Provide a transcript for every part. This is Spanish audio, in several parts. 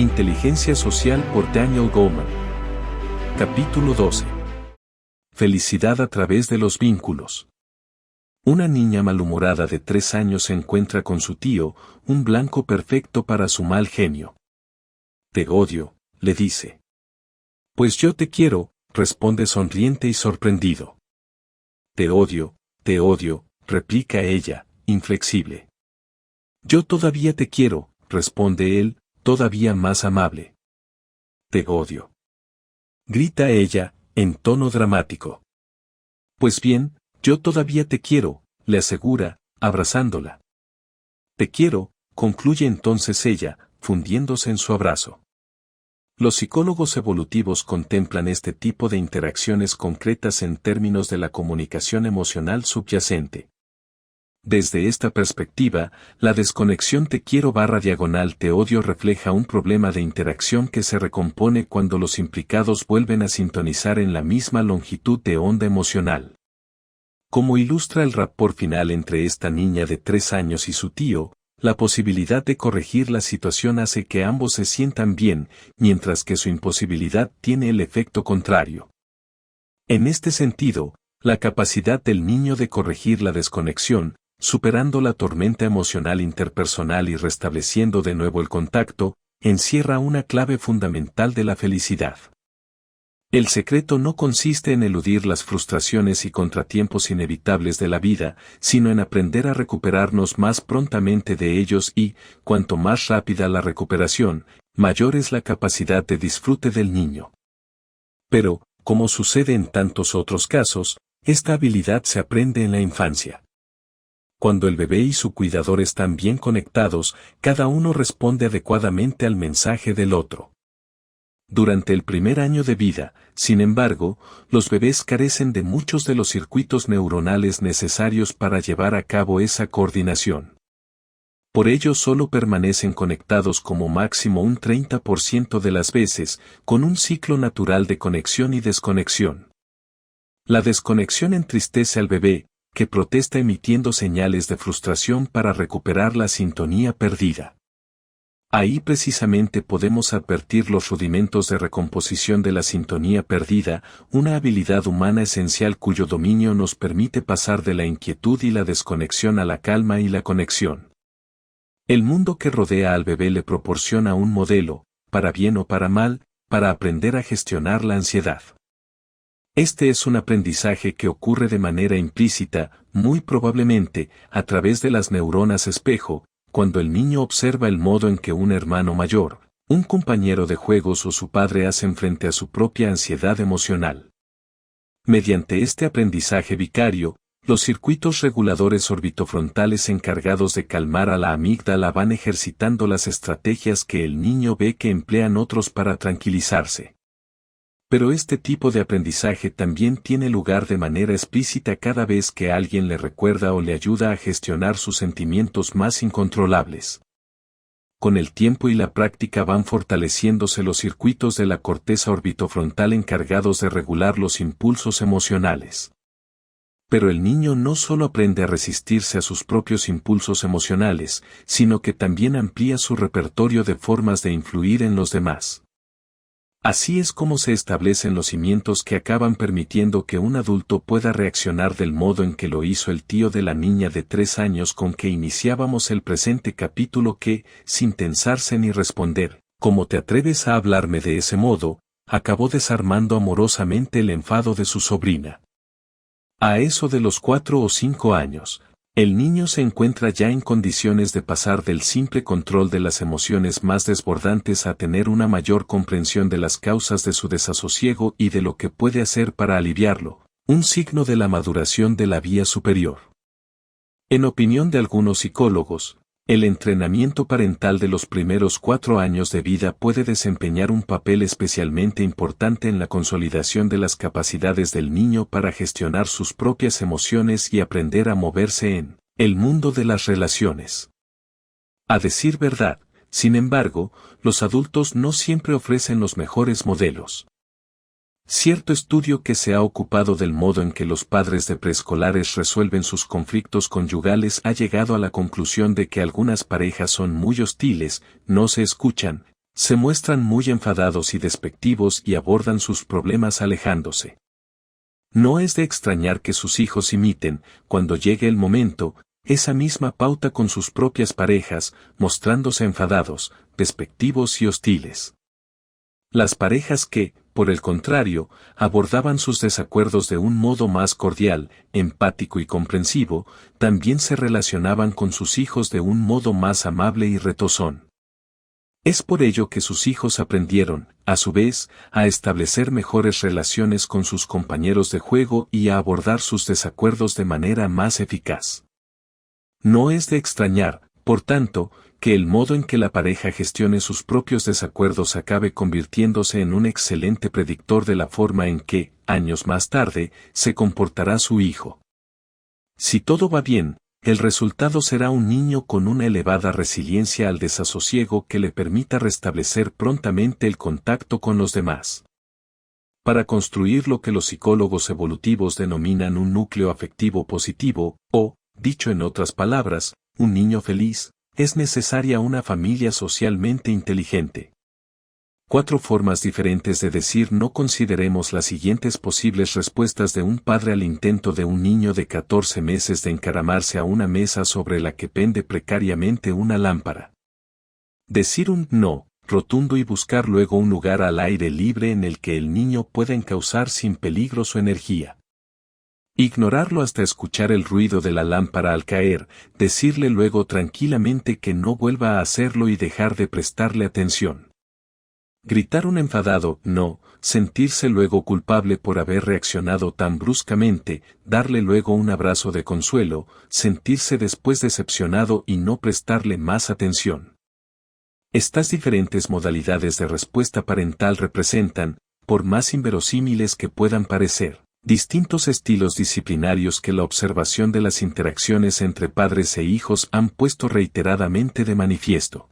Inteligencia social por Daniel Goleman. Capítulo 12. Felicidad a través de los vínculos. Una niña malhumorada de 3 años se encuentra con su tío, un blanco perfecto para su mal genio. Te odio, le dice. Pues yo te quiero, responde sonriente y sorprendido. Te odio, replica ella, inflexible. Yo todavía te quiero, responde él, todavía más amable. Te odio. Grita ella, en tono dramático. Pues bien, yo todavía te quiero, le asegura, abrazándola. Te quiero, concluye entonces ella, fundiéndose en su abrazo. Los psicólogos evolutivos contemplan este tipo de interacciones concretas en términos de la comunicación emocional subyacente. Desde esta perspectiva, la desconexión te quiero / te odio refleja un problema de interacción que se recompone cuando los implicados vuelven a sintonizar en la misma longitud de onda emocional. Como ilustra el rapport final entre esta niña de 3 años y su tío, la posibilidad de corregir la situación hace que ambos se sientan bien, mientras que su imposibilidad tiene el efecto contrario. En este sentido, la capacidad del niño de corregir la desconexión, superando la tormenta emocional interpersonal y restableciendo de nuevo el contacto, encierra una clave fundamental de la felicidad. El secreto no consiste en eludir las frustraciones y contratiempos inevitables de la vida, sino en aprender a recuperarnos más prontamente de ellos y, cuanto más rápida la recuperación, mayor es la capacidad de disfrute del niño. Pero, como sucede en tantos otros casos, esta habilidad se aprende en la infancia. Cuando el bebé y su cuidador están bien conectados, cada uno responde adecuadamente al mensaje del otro. Durante el primer año de vida, sin embargo, los bebés carecen de muchos de los circuitos neuronales necesarios para llevar a cabo esa coordinación. Por ello solo permanecen conectados como máximo un 30% de las veces, con un ciclo natural de conexión y desconexión. La desconexión entristece al bebé, que protesta emitiendo señales de frustración para recuperar la sintonía perdida. Ahí precisamente podemos advertir los rudimentos de recomposición de la sintonía perdida, una habilidad humana esencial cuyo dominio nos permite pasar de la inquietud y la desconexión a la calma y la conexión. El mundo que rodea al bebé le proporciona un modelo, para bien o para mal, para aprender a gestionar la ansiedad. Este es un aprendizaje que ocurre de manera implícita, muy probablemente, a través de las neuronas espejo, cuando el niño observa el modo en que un hermano mayor, un compañero de juegos o su padre hacen frente a su propia ansiedad emocional. Mediante este aprendizaje vicario, los circuitos reguladores orbitofrontales encargados de calmar a la amígdala van ejercitando las estrategias que el niño ve que emplean otros para tranquilizarse. Pero este tipo de aprendizaje también tiene lugar de manera explícita cada vez que alguien le recuerda o le ayuda a gestionar sus sentimientos más incontrolables. Con el tiempo y la práctica van fortaleciéndose los circuitos de la corteza orbitofrontal encargados de regular los impulsos emocionales. Pero el niño no solo aprende a resistirse a sus propios impulsos emocionales, sino que también amplía su repertorio de formas de influir en los demás. Así es como se establecen los cimientos que acaban permitiendo que un adulto pueda reaccionar del modo en que lo hizo el tío de la niña de 3 años con que iniciábamos el presente capítulo que, sin tensarse ni responder, ¿cómo te atreves a hablarme de ese modo?, acabó desarmando amorosamente el enfado de su sobrina. A eso de los 4 o 5 años, el niño se encuentra ya en condiciones de pasar del simple control de las emociones más desbordantes a tener una mayor comprensión de las causas de su desasosiego y de lo que puede hacer para aliviarlo, un signo de la maduración de la vía superior. En opinión de algunos psicólogos, el entrenamiento parental de los primeros 4 años de vida puede desempeñar un papel especialmente importante en la consolidación de las capacidades del niño para gestionar sus propias emociones y aprender a moverse en el mundo de las relaciones. A decir verdad, sin embargo, los adultos no siempre ofrecen los mejores modelos. Cierto estudio que se ha ocupado del modo en que los padres de preescolares resuelven sus conflictos conyugales ha llegado a la conclusión de que algunas parejas son muy hostiles, no se escuchan, Se muestran muy enfadados y despectivos y abordan sus problemas alejándose. No es de extrañar que sus hijos imiten, cuando llegue el momento, esa misma pauta con sus propias parejas, mostrándose enfadados, despectivos y hostiles. Las parejas que, por el contrario, abordaban sus desacuerdos de un modo más cordial, empático y comprensivo, también se relacionaban con sus hijos de un modo más amable y retozón. Es por ello que sus hijos aprendieron, a su vez, a establecer mejores relaciones con sus compañeros de juego y a abordar sus desacuerdos de manera más eficaz. No es de extrañar, por tanto, que el modo en que la pareja gestione sus propios desacuerdos acabe convirtiéndose en un excelente predictor de la forma en que, años más tarde, se comportará su hijo. Si todo va bien, el resultado será un niño con una elevada resiliencia al desasosiego que le permita restablecer prontamente el contacto con los demás. Para construir lo que los psicólogos evolutivos denominan un núcleo afectivo positivo, o, dicho en otras palabras, un niño feliz, es necesaria una familia socialmente inteligente. 4 formas diferentes de decir no. Consideremos las siguientes posibles respuestas de un padre al intento de un niño de 14 meses de encaramarse a una mesa sobre la que pende precariamente una lámpara. Decir un no rotundo y buscar luego un lugar al aire libre en el que el niño pueda encauzar sin peligro su energía. Ignorarlo hasta escuchar el ruido de la lámpara al caer, decirle luego tranquilamente que no vuelva a hacerlo y dejar de prestarle atención. Gritar un enfadado no, sentirse luego culpable por haber reaccionado tan bruscamente, darle luego un abrazo de consuelo, sentirse después decepcionado y no prestarle más atención. Estas diferentes modalidades de respuesta parental representan, por más inverosímiles que puedan parecer, distintos estilos disciplinarios que la observación de las interacciones entre padres e hijos han puesto reiteradamente de manifiesto.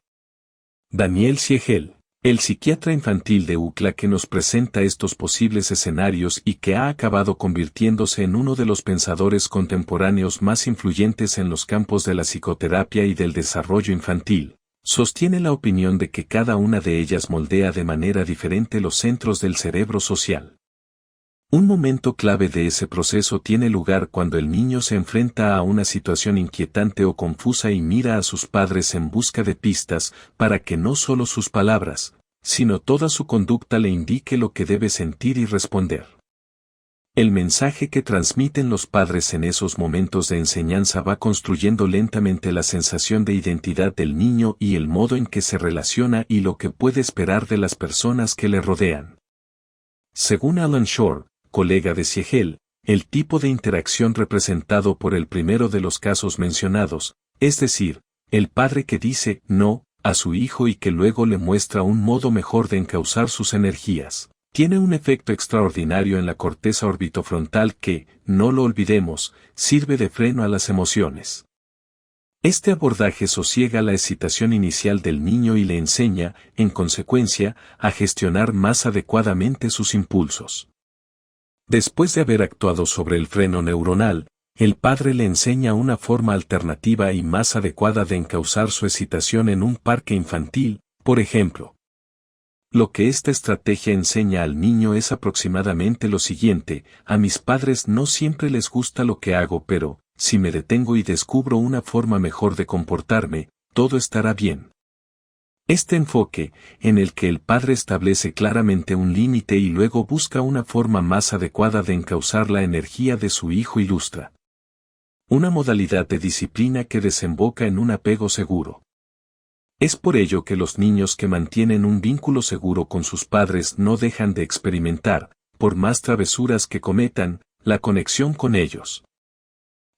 Daniel Siegel, el psiquiatra infantil de UCLA, que nos presenta estos posibles escenarios y que ha acabado convirtiéndose en uno de los pensadores contemporáneos más influyentes en los campos de la psicoterapia y del desarrollo infantil, sostiene la opinión de que cada una de ellas moldea de manera diferente los centros del cerebro social. Un momento clave de ese proceso tiene lugar cuando el niño se enfrenta a una situación inquietante o confusa y mira a sus padres en busca de pistas para que no solo sus palabras, sino toda su conducta le indique lo que debe sentir y responder. El mensaje que transmiten los padres en esos momentos de enseñanza va construyendo lentamente la sensación de identidad del niño y el modo en que se relaciona y lo que puede esperar de las personas que le rodean. Según Alan Shore, colega de Siegel, el tipo de interacción representado por el primero de los casos mencionados, es decir, el padre que dice no a su hijo y que luego le muestra un modo mejor de encauzar sus energías, tiene un efecto extraordinario en la corteza orbitofrontal que, no lo olvidemos, sirve de freno a las emociones. Este abordaje sosiega la excitación inicial del niño y le enseña, en consecuencia, a gestionar más adecuadamente sus impulsos. Después de haber actuado sobre el freno neuronal, el padre le enseña una forma alternativa y más adecuada de encauzar su excitación en un parque infantil, por ejemplo. Lo que esta estrategia enseña al niño es aproximadamente lo siguiente: a mis padres no siempre les gusta lo que hago, pero, si me detengo y descubro una forma mejor de comportarme, todo estará bien. Este enfoque, en el que el padre establece claramente un límite y luego busca una forma más adecuada de encauzar la energía de su hijo, ilustra una modalidad de disciplina que desemboca en un apego seguro. Es por ello que los niños que mantienen un vínculo seguro con sus padres no dejan de experimentar, por más travesuras que cometan, la conexión con ellos.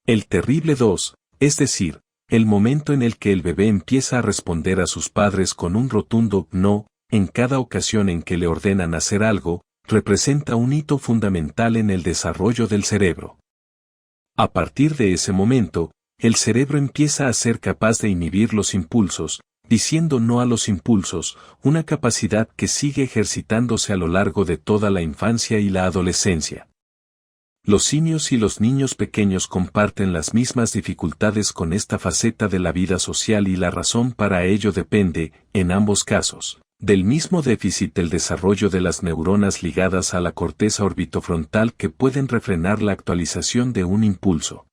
El terrible 2, es decir, el momento en el que el bebé empieza a responder a sus padres con un rotundo no, en cada ocasión en que le ordenan hacer algo, representa un hito fundamental en el desarrollo del cerebro. A partir de ese momento, el cerebro empieza a ser capaz de inhibir los impulsos, diciendo no a los impulsos, una capacidad que sigue ejercitándose a lo largo de toda la infancia y la adolescencia. Los simios y los niños pequeños comparten las mismas dificultades con esta faceta de la vida social y la razón para ello depende, en ambos casos, Del mismo déficit del desarrollo de las neuronas ligadas a la corteza orbitofrontal que pueden refrenar la actualización de un impulso.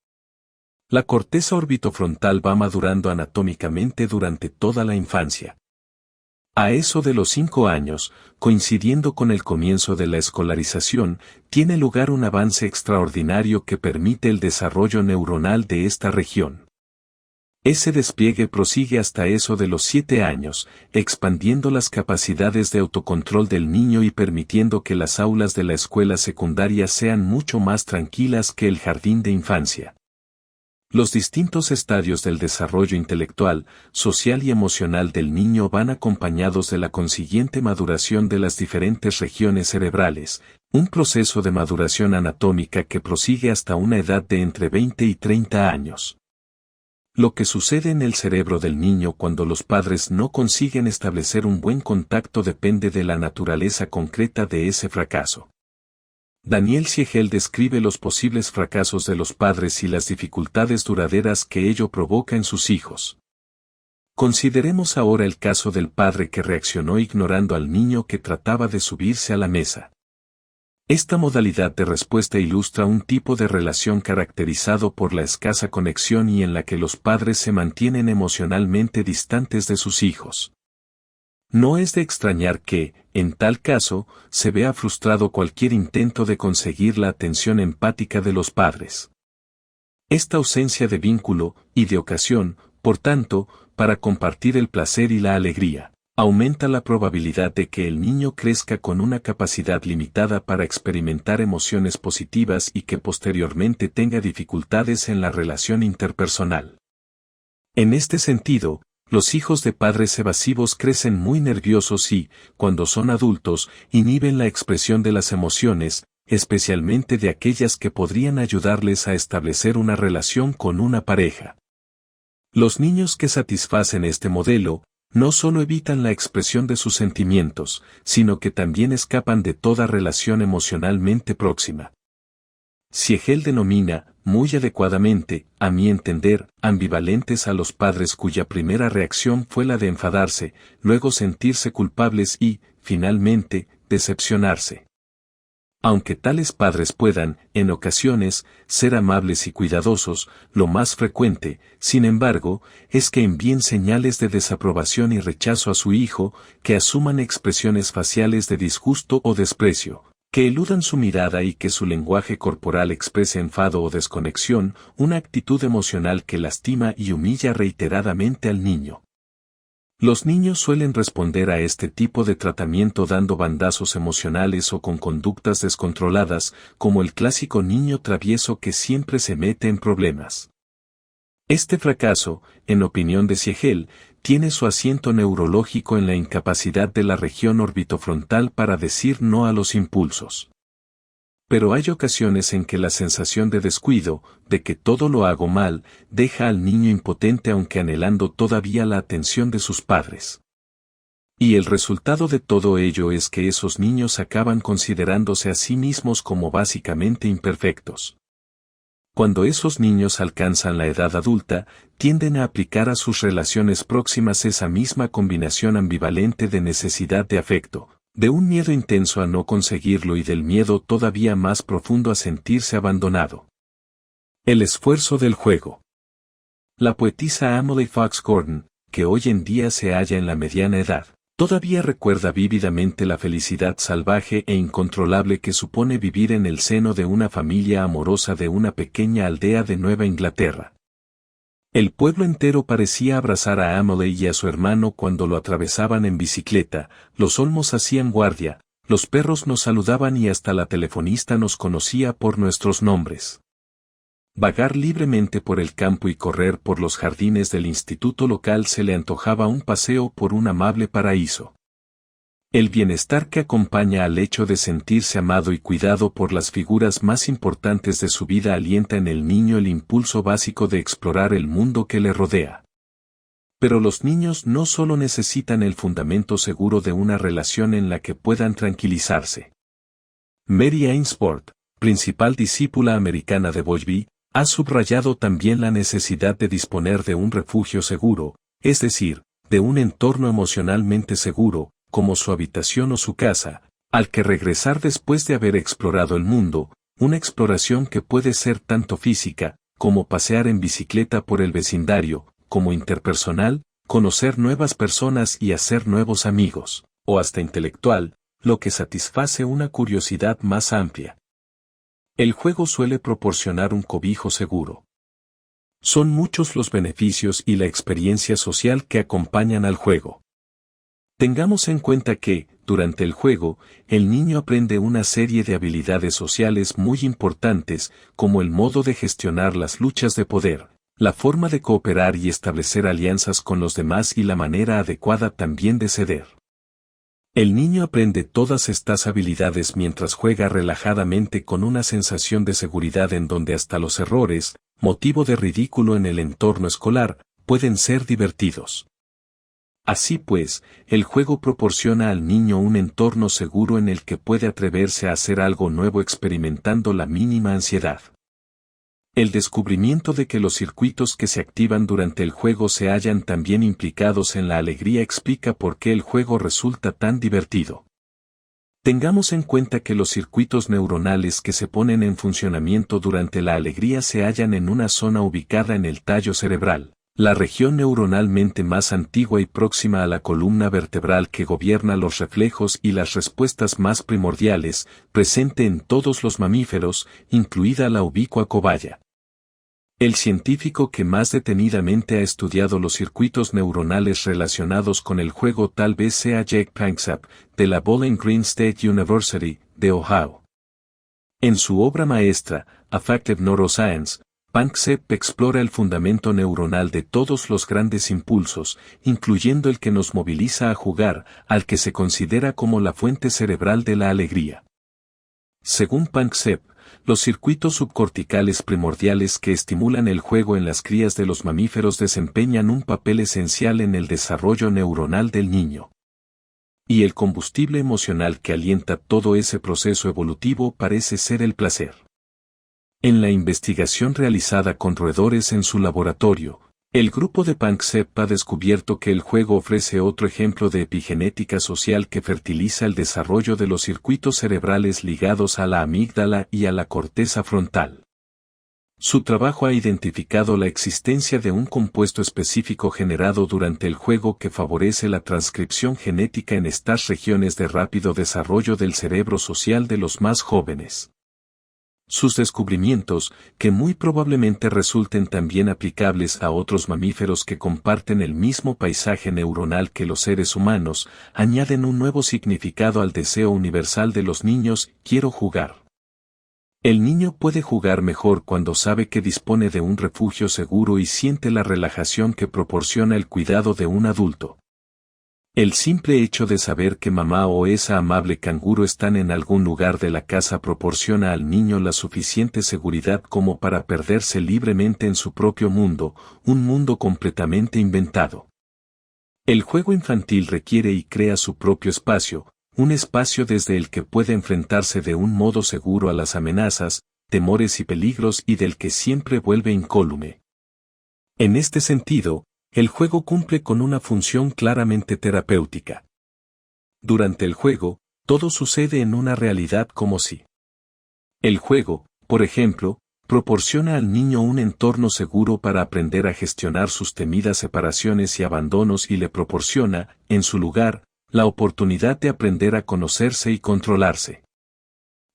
La corteza orbitofrontal va madurando anatómicamente durante toda la infancia. A eso de los 5 años, coincidiendo con el comienzo de la escolarización, tiene lugar un avance extraordinario que permite el desarrollo neuronal de esta región. Ese despliegue prosigue hasta eso de los 7 años, expandiendo las capacidades de autocontrol del niño y permitiendo que las aulas de la escuela secundaria sean mucho más tranquilas que el jardín de infancia. Los distintos estadios del desarrollo intelectual, social y emocional del niño van acompañados de la consiguiente maduración de las diferentes regiones cerebrales, un proceso de maduración anatómica que prosigue hasta una edad de entre 20 y 30 años. Lo que sucede en el cerebro del niño cuando los padres no consiguen establecer un buen contacto depende de la naturaleza concreta de ese fracaso. Daniel Siegel describe los posibles fracasos de los padres y las dificultades duraderas que ello provoca en sus hijos. Consideremos ahora el caso del padre que reaccionó ignorando al niño que trataba de subirse a la mesa. Esta modalidad de respuesta ilustra un tipo de relación caracterizado por la escasa conexión y en la que los padres se mantienen emocionalmente distantes de sus hijos. No es de extrañar que, en tal caso, se vea frustrado cualquier intento de conseguir la atención empática de los padres. Esta ausencia de vínculo y de ocasión, por tanto, para compartir el placer y la alegría, aumenta la probabilidad de que el niño crezca con una capacidad limitada para experimentar emociones positivas y que posteriormente tenga dificultades en la relación interpersonal. En este sentido, los hijos de padres evasivos crecen muy nerviosos y, cuando son adultos, inhiben la expresión de las emociones, especialmente de aquellas que podrían ayudarles a establecer una relación con una pareja. Los niños que satisfacen este modelo, no solo evitan la expresión de sus sentimientos, sino que también escapan de toda relación emocionalmente próxima. Siegel denomina, muy adecuadamente, a mi entender, ambivalentes a los padres cuya primera reacción fue la de enfadarse, luego sentirse culpables y, finalmente, decepcionarse. Aunque tales padres puedan, en ocasiones, ser amables y cuidadosos, lo más frecuente, sin embargo, es que envíen señales de desaprobación y rechazo a su hijo, que asuman expresiones faciales de disgusto o desprecio, que eludan su mirada y que su lenguaje corporal exprese enfado o desconexión, una actitud emocional que lastima y humilla reiteradamente al niño. Los niños suelen responder a este tipo de tratamiento dando bandazos emocionales o con conductas descontroladas, como el clásico niño travieso que siempre se mete en problemas. Este fracaso, en opinión de Siegel, tiene su asiento neurológico en la incapacidad de la región orbitofrontal para decir no a los impulsos. Pero hay ocasiones en que la sensación de descuido, de que todo lo hago mal, deja al niño impotente aunque anhelando todavía la atención de sus padres. Y el resultado de todo ello es que esos niños acaban considerándose a sí mismos como básicamente imperfectos. Cuando esos niños alcanzan la edad adulta, tienden a aplicar a sus relaciones próximas esa misma combinación ambivalente de necesidad de afecto, de un miedo intenso a no conseguirlo y del miedo todavía más profundo a sentirse abandonado. El esfuerzo del juego. La poetisa Emily Fox Gordon, que hoy en día se halla en la mediana edad, todavía recuerda vívidamente la felicidad salvaje e incontrolable que supone vivir en el seno de una familia amorosa de una pequeña aldea de Nueva Inglaterra. El pueblo entero parecía abrazar a Emily y a su hermano cuando lo atravesaban en bicicleta, los olmos hacían guardia, los perros nos saludaban y hasta la telefonista nos conocía por nuestros nombres. Vagar libremente por el campo y correr por los jardines del instituto local se le antojaba un paseo por un amable paraíso. El bienestar que acompaña al hecho de sentirse amado y cuidado por las figuras más importantes de su vida alienta en el niño el impulso básico de explorar el mundo que le rodea. Pero los niños no solo necesitan el fundamento seguro de una relación en la que puedan tranquilizarse. Mary Ainsworth, principal discípula americana de Bowlby, ha subrayado también la necesidad de disponer de un refugio seguro, es decir, de un entorno emocionalmente seguro, como su habitación o su casa, al que regresar después de haber explorado el mundo, una exploración que puede ser tanto física, como pasear en bicicleta por el vecindario, como interpersonal, conocer nuevas personas y hacer nuevos amigos, o hasta intelectual, lo que satisface una curiosidad más amplia. El juego suele proporcionar un cobijo seguro. Son muchos los beneficios y la experiencia social que acompañan al juego. Tengamos en cuenta que, durante el juego, el niño aprende una serie de habilidades sociales muy importantes, como el modo de gestionar las luchas de poder, la forma de cooperar y establecer alianzas con los demás y la manera adecuada también de ceder. El niño aprende todas estas habilidades mientras juega relajadamente con una sensación de seguridad en donde hasta los errores, motivo de ridículo en el entorno escolar, pueden ser divertidos. Así pues, el juego proporciona al niño un entorno seguro en el que puede atreverse a hacer algo nuevo experimentando la mínima ansiedad. El descubrimiento de que los circuitos que se activan durante el juego se hallan también implicados en la alegría explica por qué el juego resulta tan divertido. Tengamos en cuenta que los circuitos neuronales que se ponen en funcionamiento durante la alegría se hallan en una zona ubicada en el tallo cerebral, la región neuronalmente más antigua y próxima a la columna vertebral que gobierna los reflejos y las respuestas más primordiales, presente en todos los mamíferos, incluida la ubicua cobaya. El científico que más detenidamente ha estudiado los circuitos neuronales relacionados con el juego tal vez sea Jake Panksepp, de la Bowling Green State University, de Ohio. En su obra maestra, Affective Neuroscience, Panksepp explora el fundamento neuronal de todos los grandes impulsos, incluyendo el que nos moviliza a jugar, al que se considera como la fuente cerebral de la alegría. Según Panksepp, los circuitos subcorticales primordiales que estimulan el juego en las crías de los mamíferos desempeñan un papel esencial en el desarrollo neuronal del niño. Y el combustible emocional que alienta todo ese proceso evolutivo parece ser el placer. En la investigación realizada con roedores en su laboratorio, el grupo de Panksepp ha descubierto que el juego ofrece otro ejemplo de epigenética social que fertiliza el desarrollo de los circuitos cerebrales ligados a la amígdala y a la corteza frontal. Su trabajo ha identificado la existencia de un compuesto específico generado durante el juego que favorece la transcripción genética en estas regiones de rápido desarrollo del cerebro social de los más jóvenes. Sus descubrimientos, que muy probablemente resulten también aplicables a otros mamíferos que comparten el mismo paisaje neuronal que los seres humanos, añaden un nuevo significado al deseo universal de los niños: quiero jugar. El niño puede jugar mejor cuando sabe que dispone de un refugio seguro y siente la relajación que proporciona el cuidado de un adulto. El simple hecho de saber que mamá o esa amable canguro están en algún lugar de la casa proporciona al niño la suficiente seguridad como para perderse libremente en su propio mundo, un mundo completamente inventado. El juego infantil requiere y crea su propio espacio, un espacio desde el que puede enfrentarse de un modo seguro a las amenazas, temores y peligros y del que siempre vuelve incólume. En este sentido, el juego cumple con una función claramente terapéutica. Durante el juego, todo sucede en una realidad como si. El juego, por ejemplo, proporciona al niño un entorno seguro para aprender a gestionar sus temidas separaciones y abandonos y le proporciona, en su lugar, la oportunidad de aprender a conocerse y controlarse.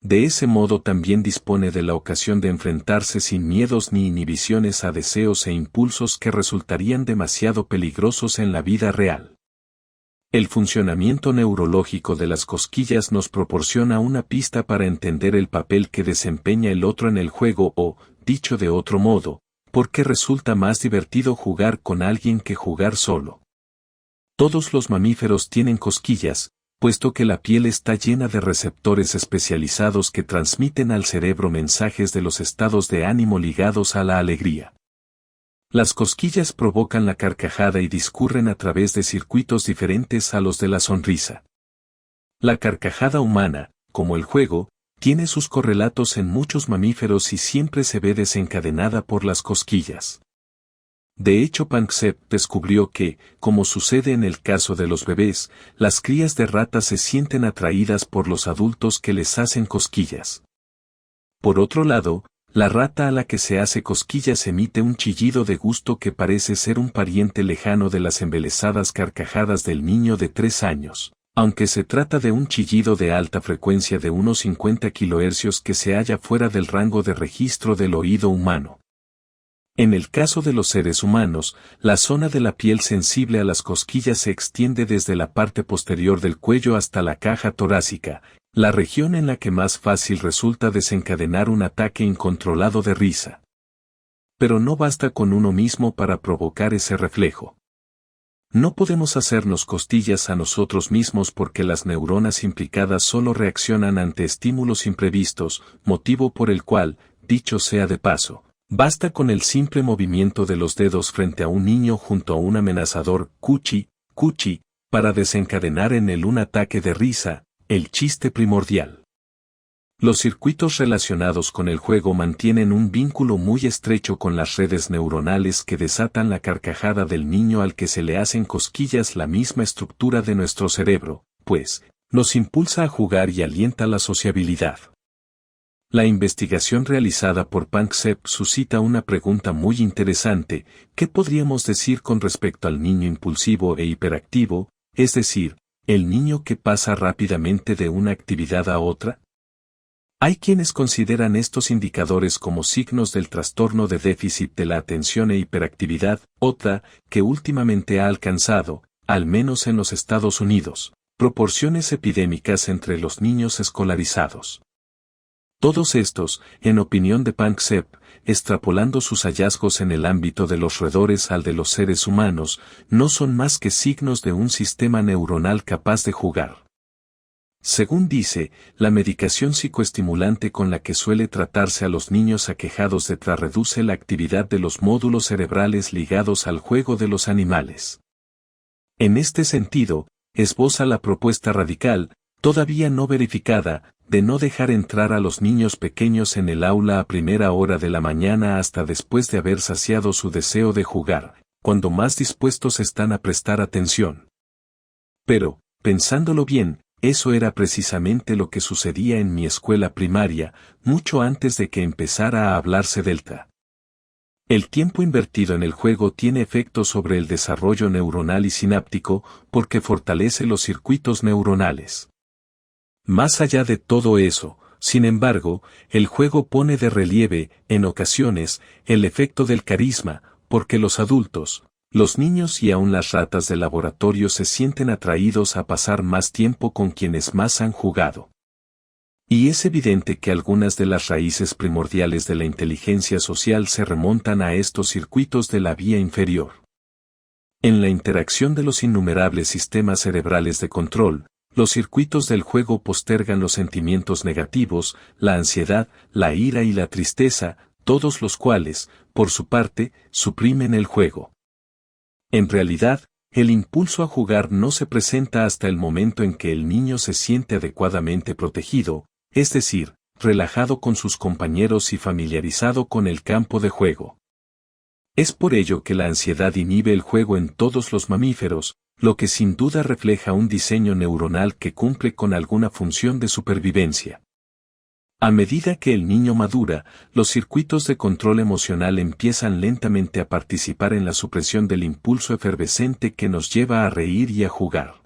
De ese modo también dispone de la ocasión de enfrentarse sin miedos ni inhibiciones a deseos e impulsos que resultarían demasiado peligrosos en la vida real. El funcionamiento neurológico de las cosquillas nos proporciona una pista para entender el papel que desempeña el otro en el juego o, dicho de otro modo, por qué resulta más divertido jugar con alguien que jugar solo. Todos los mamíferos tienen cosquillas, puesto que la piel está llena de receptores especializados que transmiten al cerebro mensajes de los estados de ánimo ligados a la alegría. Las cosquillas provocan la carcajada y discurren a través de circuitos diferentes a los de la sonrisa. La carcajada humana, como el juego, tiene sus correlatos en muchos mamíferos y siempre se ve desencadenada por las cosquillas. De hecho, Panksepp descubrió que, como sucede en el caso de los bebés, las crías de ratas se sienten atraídas por los adultos que les hacen cosquillas. Por otro lado, la rata a la que se hace cosquillas emite un chillido de gusto que parece ser un pariente lejano de las embelesadas carcajadas del niño de 3 años, aunque se trata de un chillido de alta frecuencia de unos 50 kHz que se halla fuera del rango de registro del oído humano. En el caso de los seres humanos, la zona de la piel sensible a las cosquillas se extiende desde la parte posterior del cuello hasta la caja torácica, la región en la que más fácil resulta desencadenar un ataque incontrolado de risa. Pero no basta con uno mismo para provocar ese reflejo. No podemos hacernos costillas a nosotros mismos porque las neuronas implicadas solo reaccionan ante estímulos imprevistos, motivo por el cual, dicho sea de paso, basta con el simple movimiento de los dedos frente a un niño junto a un amenazador cuchi, cuchi, para desencadenar en él un ataque de risa, el chiste primordial. Los circuitos relacionados con el juego mantienen un vínculo muy estrecho con las redes neuronales que desatan la carcajada del niño al que se le hacen cosquillas, la misma estructura de nuestro cerebro, pues, nos impulsa a jugar y alienta la sociabilidad. La investigación realizada por Panksepp suscita una pregunta muy interesante: ¿qué podríamos decir con respecto al niño impulsivo e hiperactivo, es decir, el niño que pasa rápidamente de una actividad a otra? Hay quienes consideran estos indicadores como signos del trastorno de déficit de la atención e hiperactividad, otra, que últimamente ha alcanzado, al menos en los Estados Unidos, proporciones epidémicas entre los niños escolarizados. Todos estos, en opinión de Panksepp, extrapolando sus hallazgos en el ámbito de los roedores al de los seres humanos, no son más que signos de un sistema neuronal capaz de jugar. Según dice, la medicación psicoestimulante con la que suele tratarse a los niños aquejados de TRA reduce la actividad de los módulos cerebrales ligados al juego de los animales. En este sentido, esboza la propuesta radical, todavía no verificada, de no dejar entrar a los niños pequeños en el aula a primera hora de la mañana hasta después de haber saciado su deseo de jugar, cuando más dispuestos están a prestar atención. Pero, pensándolo bien, eso era precisamente lo que sucedía en mi escuela primaria, mucho antes de que empezara a hablarse del TRA. El tiempo invertido en el juego tiene efectos sobre el desarrollo neuronal y sináptico, porque fortalece los circuitos neuronales. Más allá de todo eso, sin embargo, el juego pone de relieve, en ocasiones, el efecto del carisma, porque los adultos, los niños y aún las ratas de laboratorio se sienten atraídos a pasar más tiempo con quienes más han jugado. Y es evidente que algunas de las raíces primordiales de la inteligencia social se remontan a estos circuitos de la vía inferior. En la interacción de los innumerables sistemas cerebrales de control, los circuitos del juego postergan los sentimientos negativos, la ansiedad, la ira y la tristeza, todos los cuales, por su parte, suprimen el juego. En realidad, el impulso a jugar no se presenta hasta el momento en que el niño se siente adecuadamente protegido, es decir, relajado con sus compañeros y familiarizado con el campo de juego. Es por ello que la ansiedad inhibe el juego en todos los mamíferos, lo que sin duda refleja un diseño neuronal que cumple con alguna función de supervivencia. A medida que el niño madura, los circuitos de control emocional empiezan lentamente a participar en la supresión del impulso efervescente que nos lleva a reír y a jugar.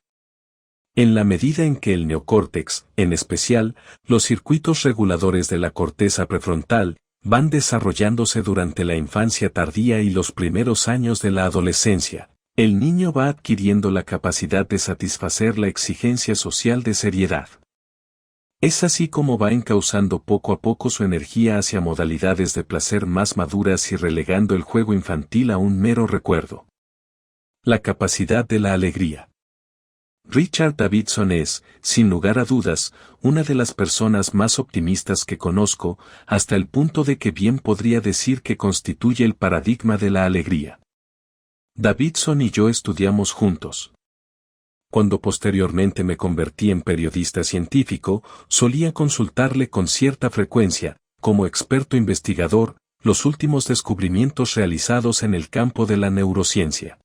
En la medida en que el neocórtex, en especial, los circuitos reguladores de la corteza prefrontal, van desarrollándose durante la infancia tardía y los primeros años de la adolescencia, el niño va adquiriendo la capacidad de satisfacer la exigencia social de seriedad. Es así como va encauzando poco a poco su energía hacia modalidades de placer más maduras y relegando el juego infantil a un mero recuerdo. La capacidad de la alegría. Richard Davidson es, sin lugar a dudas, una de las personas más optimistas que conozco, hasta el punto de que bien podría decir que constituye el paradigma de la alegría. Davidson y yo estudiamos juntos. Cuando posteriormente me convertí en periodista científico, solía consultarle con cierta frecuencia, como experto investigador, los últimos descubrimientos realizados en el campo de la neurociencia.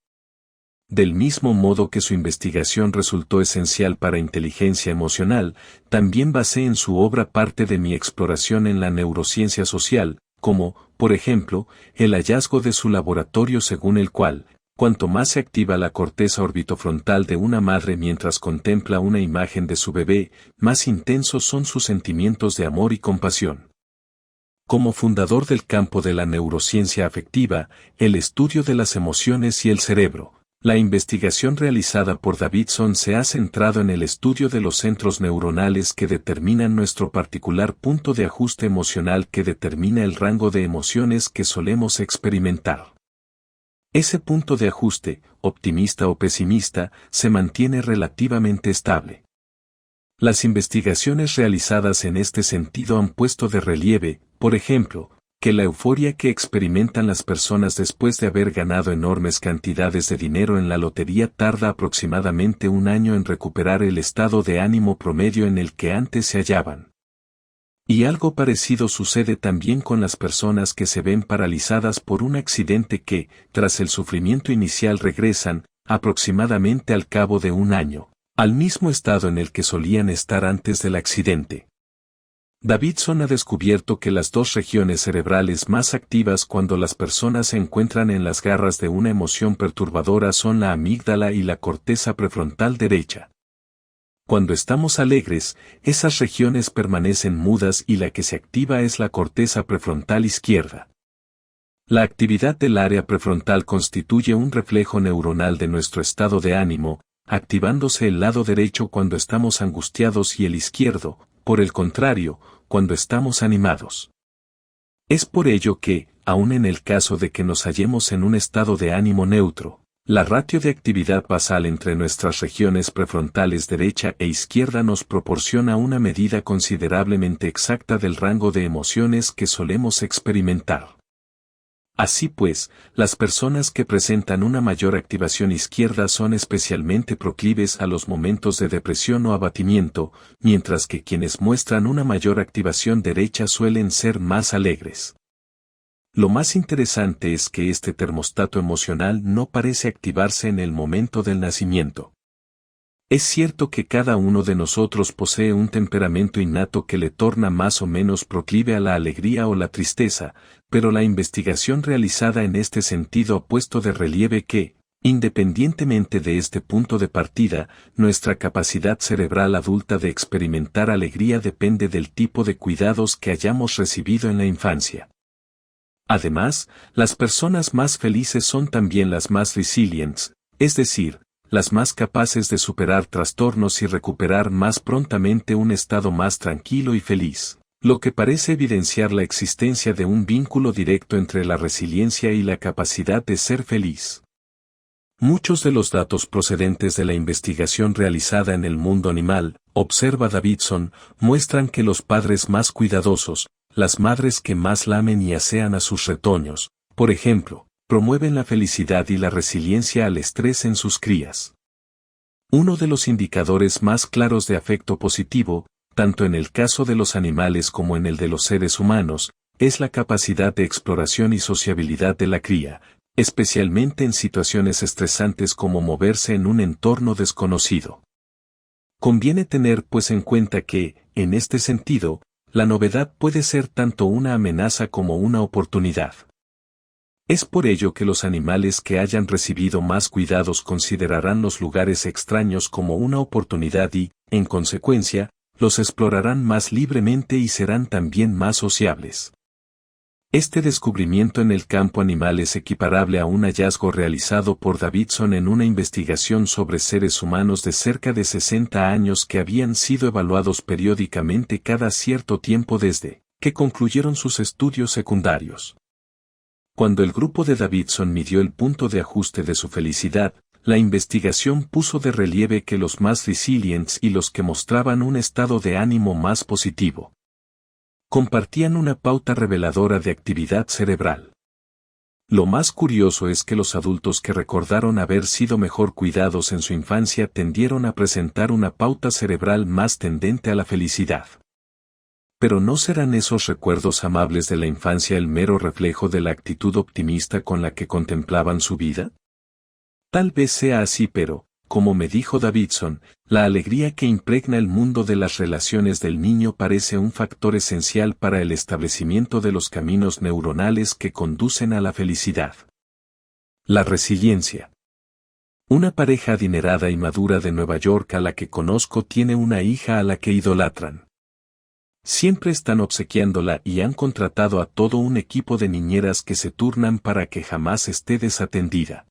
Del mismo modo que su investigación resultó esencial para inteligencia emocional, también basé en su obra parte de mi exploración en la neurociencia social, como, por ejemplo, el hallazgo de su laboratorio según el cual, cuanto más se activa la corteza orbitofrontal de una madre mientras contempla una imagen de su bebé, más intensos son sus sentimientos de amor y compasión. Como fundador del campo de la neurociencia afectiva, el estudio de las emociones y el cerebro, la investigación realizada por Davidson se ha centrado en el estudio de los centros neuronales que determinan nuestro particular punto de ajuste emocional que determina el rango de emociones que solemos experimentar. Ese punto de ajuste, optimista o pesimista, se mantiene relativamente estable. Las investigaciones realizadas en este sentido han puesto de relieve, por ejemplo, que la euforia que experimentan las personas después de haber ganado enormes cantidades de dinero en la lotería tarda aproximadamente un año en recuperar el estado de ánimo promedio en el que antes se hallaban. Y algo parecido sucede también con las personas que se ven paralizadas por un accidente que, tras el sufrimiento inicial regresan, aproximadamente al cabo de un año, al mismo estado en el que solían estar antes del accidente. Davidson ha descubierto que las dos regiones cerebrales más activas cuando las personas se encuentran en las garras de una emoción perturbadora son la amígdala y la corteza prefrontal derecha. Cuando estamos alegres, esas regiones permanecen mudas y la que se activa es la corteza prefrontal izquierda. La actividad del área prefrontal constituye un reflejo neuronal de nuestro estado de ánimo, activándose el lado derecho cuando estamos angustiados y el izquierdo, por el contrario, cuando estamos animados. Es por ello que, aun en el caso de que nos hallemos en un estado de ánimo neutro, la ratio de actividad basal entre nuestras regiones prefrontales derecha e izquierda nos proporciona una medida considerablemente exacta del rango de emociones que solemos experimentar. Así pues, las personas que presentan una mayor activación izquierda son especialmente proclives a los momentos de depresión o abatimiento, mientras que quienes muestran una mayor activación derecha suelen ser más alegres. Lo más interesante es que este termostato emocional no parece activarse en el momento del nacimiento. Es cierto que cada uno de nosotros posee un temperamento innato que le torna más o menos proclive a la alegría o la tristeza, pero la investigación realizada en este sentido ha puesto de relieve que, independientemente de este punto de partida, nuestra capacidad cerebral adulta de experimentar alegría depende del tipo de cuidados que hayamos recibido en la infancia. Además, las personas más felices son también las más resilientes, es decir, las más capaces de superar trastornos y recuperar más prontamente un estado más tranquilo y feliz, lo que parece evidenciar la existencia de un vínculo directo entre la resiliencia y la capacidad de ser feliz. Muchos de los datos procedentes de la investigación realizada en el mundo animal, observa Davidson, muestran que los padres más cuidadosos, las madres que más lamen y asean a sus retoños, por ejemplo, promueven la felicidad y la resiliencia al estrés en sus crías. Uno de los indicadores más claros de afecto positivo, tanto en el caso de los animales como en el de los seres humanos, es la capacidad de exploración y sociabilidad de la cría, especialmente en situaciones estresantes como moverse en un entorno desconocido. Conviene tener pues en cuenta que, en este sentido, la novedad puede ser tanto una amenaza como una oportunidad. Es por ello que los animales que hayan recibido más cuidados considerarán los lugares extraños como una oportunidad y, en consecuencia, los explorarán más libremente y serán también más sociables. Este descubrimiento en el campo animal es equiparable a un hallazgo realizado por Davidson en una investigación sobre seres humanos de cerca de 60 años que habían sido evaluados periódicamente cada cierto tiempo desde que concluyeron sus estudios secundarios. Cuando el grupo de Davidson midió el punto de ajuste de su felicidad, la investigación puso de relieve que los más resilientes y los que mostraban un estado de ánimo más positivo compartían una pauta reveladora de actividad cerebral. Lo más curioso es que los adultos que recordaron haber sido mejor cuidados en su infancia tendieron a presentar una pauta cerebral más tendente a la felicidad. Pero ¿no serán esos recuerdos amables de la infancia el mero reflejo de la actitud optimista con la que contemplaban su vida? Tal vez sea así, pero, como me dijo Davidson, la alegría que impregna el mundo de las relaciones del niño parece un factor esencial para el establecimiento de los caminos neuronales que conducen a la felicidad. La resiliencia. Una pareja adinerada y madura de Nueva York a la que conozco tiene una hija a la que idolatran. Siempre están obsequiándola y han contratado a todo un equipo de niñeras que se turnan para que jamás esté desatendida.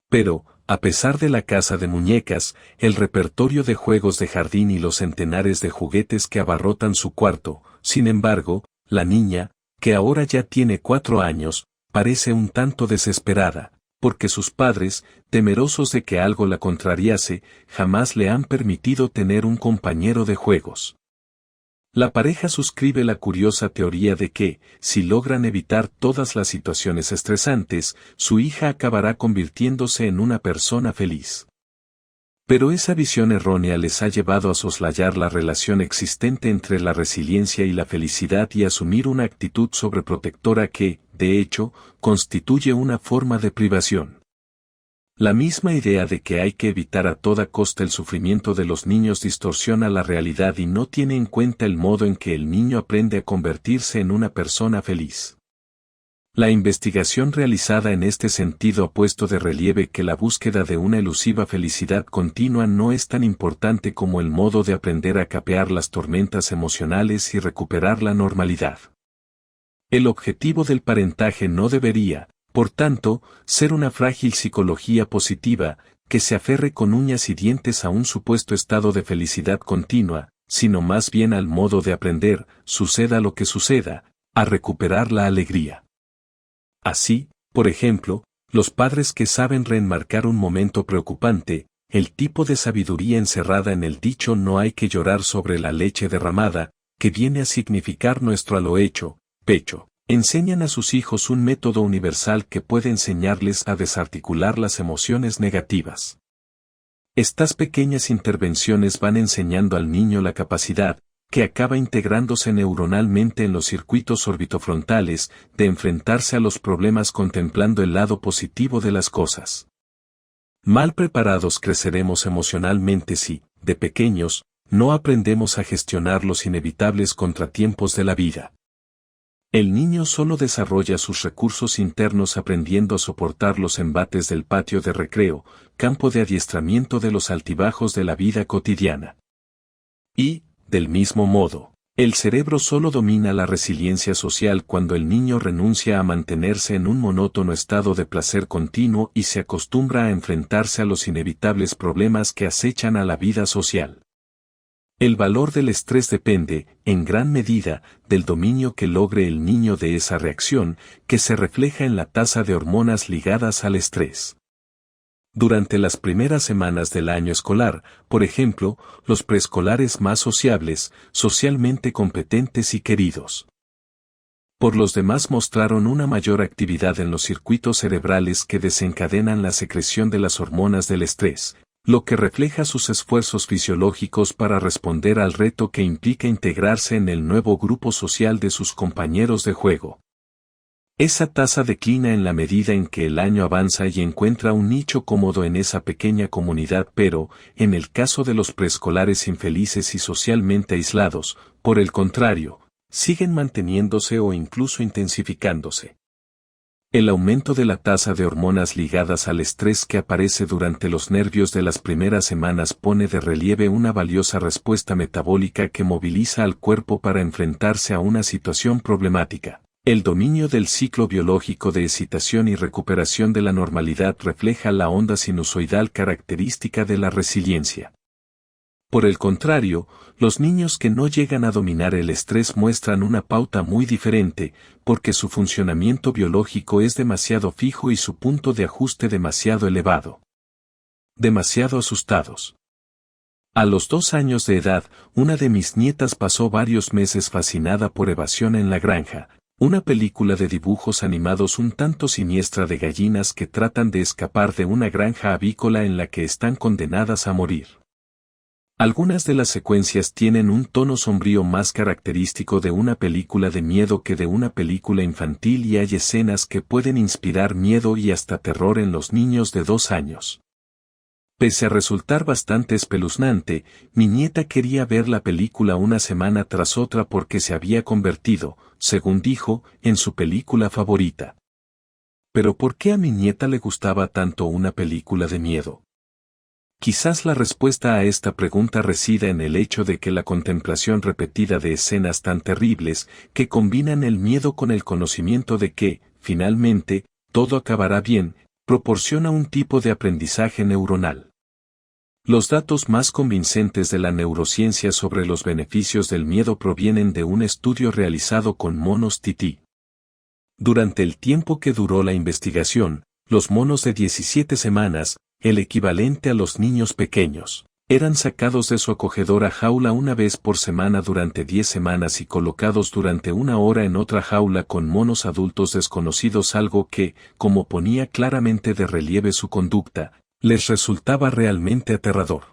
Pero, a pesar de la casa de muñecas, el repertorio de juegos de jardín y los centenares de juguetes que abarrotan su cuarto, sin embargo, la niña, que ahora ya tiene 4 años, parece un tanto desesperada, porque sus padres, temerosos de que algo la contrariase, jamás le han permitido tener un compañero de juegos. La pareja suscribe la curiosa teoría de que, si logran evitar todas las situaciones estresantes, su hija acabará convirtiéndose en una persona feliz. Pero esa visión errónea les ha llevado a soslayar la relación existente entre la resiliencia y la felicidad y asumir una actitud sobreprotectora que, de hecho, constituye una forma de privación. La misma idea de que hay que evitar a toda costa el sufrimiento de los niños distorsiona la realidad y no tiene en cuenta el modo en que el niño aprende a convertirse en una persona feliz. La investigación realizada en este sentido ha puesto de relieve que la búsqueda de una elusiva felicidad continua no es tan importante como el modo de aprender a capear las tormentas emocionales y recuperar la normalidad. El objetivo del parentaje no debería, por tanto, ser una frágil psicología positiva, que se aferre con uñas y dientes a un supuesto estado de felicidad continua, sino más bien al modo de aprender, suceda lo que suceda, a recuperar la alegría. Así, por ejemplo, los padres que saben reenmarcar un momento preocupante, el tipo de sabiduría encerrada en el dicho "no hay que llorar sobre la leche derramada", que viene a significar nuestro a lo hecho, pecho. Enseñan a sus hijos un método universal que puede enseñarles a desarticular las emociones negativas. Estas pequeñas intervenciones van enseñando al niño la capacidad, que acaba integrándose neuronalmente en los circuitos orbitofrontales, de enfrentarse a los problemas contemplando el lado positivo de las cosas. Mal preparados creceremos emocionalmente si, de pequeños, no aprendemos a gestionar los inevitables contratiempos de la vida. El niño solo desarrolla sus recursos internos aprendiendo a soportar los embates del patio de recreo, campo de adiestramiento de los altibajos de la vida cotidiana. Y, del mismo modo, el cerebro solo domina la resiliencia social cuando el niño renuncia a mantenerse en un monótono estado de placer continuo y se acostumbra a enfrentarse a los inevitables problemas que acechan a la vida social. El valor del estrés depende, en gran medida, del dominio que logre el niño de esa reacción, que se refleja en la tasa de hormonas ligadas al estrés. Durante las primeras semanas del año escolar, por ejemplo, los preescolares más sociables, socialmente competentes y queridos. Por los demás mostraron una mayor actividad en los circuitos cerebrales que desencadenan la secreción de las hormonas del estrés, lo que refleja sus esfuerzos fisiológicos para responder al reto que implica integrarse en el nuevo grupo social de sus compañeros de juego. Esa tasa declina en la medida en que el año avanza y encuentra un nicho cómodo en esa pequeña comunidad, pero, en el caso de los preescolares infelices y socialmente aislados, por el contrario, siguen manteniéndose o incluso intensificándose. El aumento de la tasa de hormonas ligadas al estrés que aparece durante los nervios de las primeras semanas pone de relieve una valiosa respuesta metabólica que moviliza al cuerpo para enfrentarse a una situación problemática. El dominio del ciclo biológico de excitación y recuperación de la normalidad refleja la onda sinusoidal característica de la resiliencia. Por el contrario, los niños que no llegan a dominar el estrés muestran una pauta muy diferente, porque su funcionamiento biológico es demasiado fijo y su punto de ajuste demasiado elevado. Demasiado asustados. A los 2 años de edad, una de mis nietas pasó varios meses fascinada por Evasión en la granja, una película de dibujos animados un tanto siniestra de gallinas que tratan de escapar de una granja avícola en la que están condenadas a morir. Algunas de las secuencias tienen un tono sombrío más característico de una película de miedo que de una película infantil y hay escenas que pueden inspirar miedo y hasta terror en los niños de 2 años. Pese a resultar bastante espeluznante, mi nieta quería ver la película una semana tras otra porque se había convertido, según dijo, en su película favorita. ¿Pero por qué a mi nieta le gustaba tanto una película de miedo? Quizás la respuesta a esta pregunta resida en el hecho de que la contemplación repetida de escenas tan terribles, que combinan el miedo con el conocimiento de que, finalmente, todo acabará bien, proporciona un tipo de aprendizaje neuronal. Los datos más convincentes de la neurociencia sobre los beneficios del miedo provienen de un estudio realizado con monos tití. Durante el tiempo que duró la investigación, los monos de 17 semanas, el equivalente a los niños pequeños, eran sacados de su acogedora jaula una vez por semana durante 10 semanas y colocados durante 1 hora en otra jaula con monos adultos desconocidos, algo que, como ponía claramente de relieve su conducta, les resultaba realmente aterrador.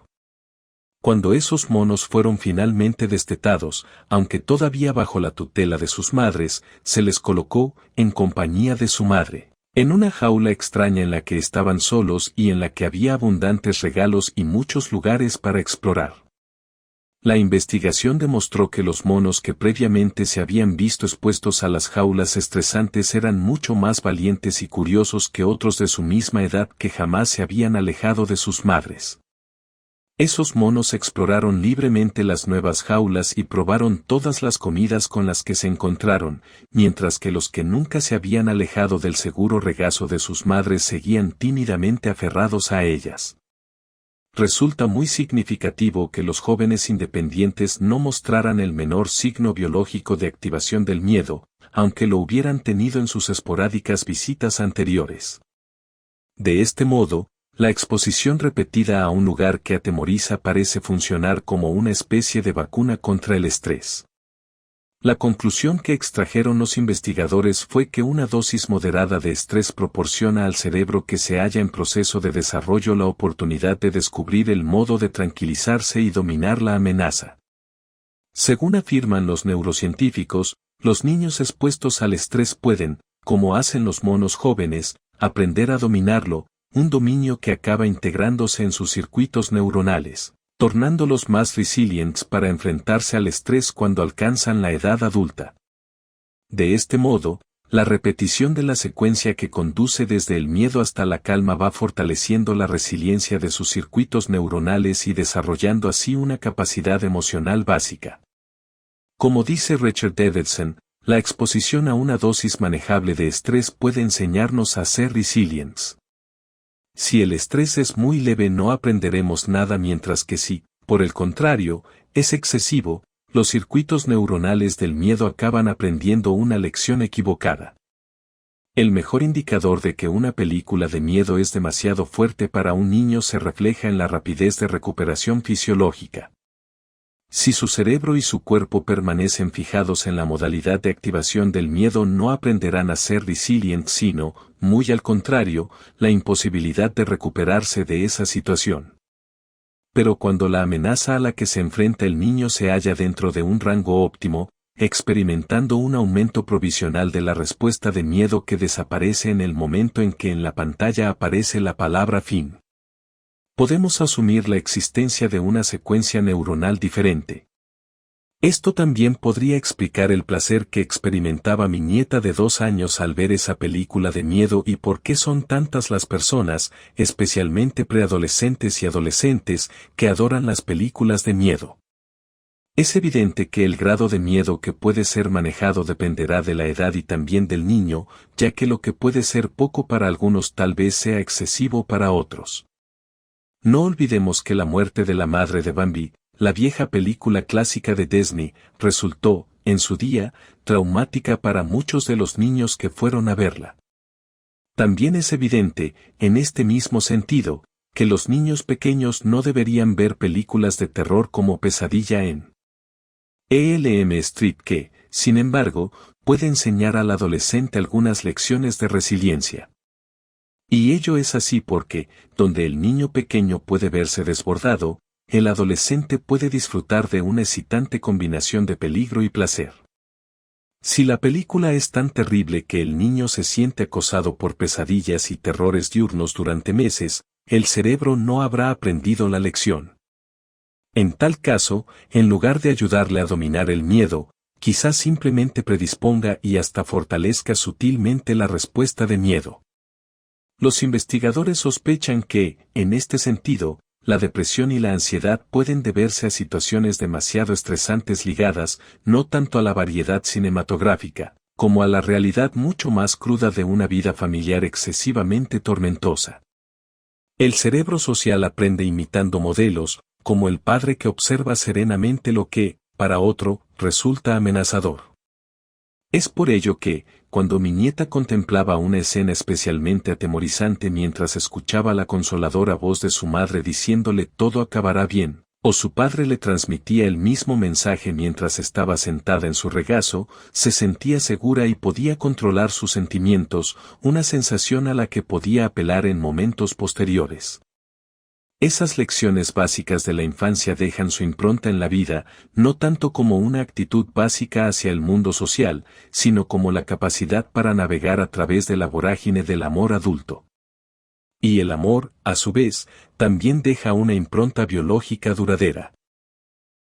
Cuando esos monos fueron finalmente destetados, aunque todavía bajo la tutela de sus madres, se les colocó, en compañía de su madre, en una jaula extraña en la que estaban solos y en la que había abundantes regalos y muchos lugares para explorar. La investigación demostró que los monos que previamente se habían visto expuestos a las jaulas estresantes eran mucho más valientes y curiosos que otros de su misma edad que jamás se habían alejado de sus madres. Esos monos exploraron libremente las nuevas jaulas y probaron todas las comidas con las que se encontraron, mientras que los que nunca se habían alejado del seguro regazo de sus madres seguían tímidamente aferrados a ellas. Resulta muy significativo que los jóvenes independientes no mostraran el menor signo biológico de activación del miedo, aunque lo hubieran tenido en sus esporádicas visitas anteriores. De este modo, la exposición repetida a un lugar que atemoriza parece funcionar como una especie de vacuna contra el estrés. La conclusión que extrajeron los investigadores fue que una dosis moderada de estrés proporciona al cerebro que se halla en proceso de desarrollo la oportunidad de descubrir el modo de tranquilizarse y dominar la amenaza. Según afirman los neurocientíficos, los niños expuestos al estrés pueden, como hacen los monos jóvenes, aprender a dominarlo, un dominio que acaba integrándose en sus circuitos neuronales, tornándolos más resilientes para enfrentarse al estrés cuando alcanzan la edad adulta. De este modo, la repetición de la secuencia que conduce desde el miedo hasta la calma va fortaleciendo la resiliencia de sus circuitos neuronales y desarrollando así una capacidad emocional básica. Como dice Richard Davidson, la exposición a una dosis manejable de estrés puede enseñarnos a ser resilientes. Si el estrés es muy leve no aprenderemos nada, mientras que si, por el contrario, es excesivo, los circuitos neuronales del miedo acaban aprendiendo una lección equivocada. El mejor indicador de que una película de miedo es demasiado fuerte para un niño se refleja en la rapidez de recuperación fisiológica. Si su cerebro y su cuerpo permanecen fijados en la modalidad de activación del miedo, no aprenderán a ser resilientes, sino, muy al contrario, la imposibilidad de recuperarse de esa situación. Pero cuando la amenaza a la que se enfrenta el niño se halla dentro de un rango óptimo, experimentando un aumento provisional de la respuesta de miedo que desaparece en el momento en que en la pantalla aparece la palabra fin, podemos asumir la existencia de una secuencia neuronal diferente. Esto también podría explicar el placer que experimentaba mi nieta de 2 años al ver esa película de miedo y por qué son tantas las personas, especialmente preadolescentes y adolescentes, que adoran las películas de miedo. Es evidente que el grado de miedo que puede ser manejado dependerá de la edad y también del niño, ya que lo que puede ser poco para algunos tal vez sea excesivo para otros. No olvidemos que la muerte de la madre de Bambi, la vieja película clásica de Disney, resultó, en su día, traumática para muchos de los niños que fueron a verla. También es evidente, en este mismo sentido, que los niños pequeños no deberían ver películas de terror como Pesadilla en Elm Street que, sin embargo, puede enseñar al adolescente algunas lecciones de resiliencia. Y ello es así porque, donde el niño pequeño puede verse desbordado, el adolescente puede disfrutar de una excitante combinación de peligro y placer. Si la película es tan terrible que el niño se siente acosado por pesadillas y terrores diurnos durante meses, el cerebro no habrá aprendido la lección. En tal caso, en lugar de ayudarle a dominar el miedo, quizás simplemente predisponga y hasta fortalezca sutilmente la respuesta de miedo. Los investigadores sospechan que, en este sentido, la depresión y la ansiedad pueden deberse a situaciones demasiado estresantes ligadas, no tanto a la variedad cinematográfica, como a la realidad mucho más cruda de una vida familiar excesivamente tormentosa. El cerebro social aprende imitando modelos, como el padre que observa serenamente lo que, para otro, resulta amenazador. Es por ello que, cuando mi nieta contemplaba una escena especialmente atemorizante mientras escuchaba la consoladora voz de su madre diciéndole todo acabará bien, o su padre le transmitía el mismo mensaje mientras estaba sentada en su regazo, se sentía segura y podía controlar sus sentimientos, una sensación a la que podía apelar en momentos posteriores. Esas lecciones básicas de la infancia dejan su impronta en la vida, no tanto como una actitud básica hacia el mundo social, sino como la capacidad para navegar a través de la vorágine del amor adulto. Y el amor, a su vez, también deja una impronta biológica duradera.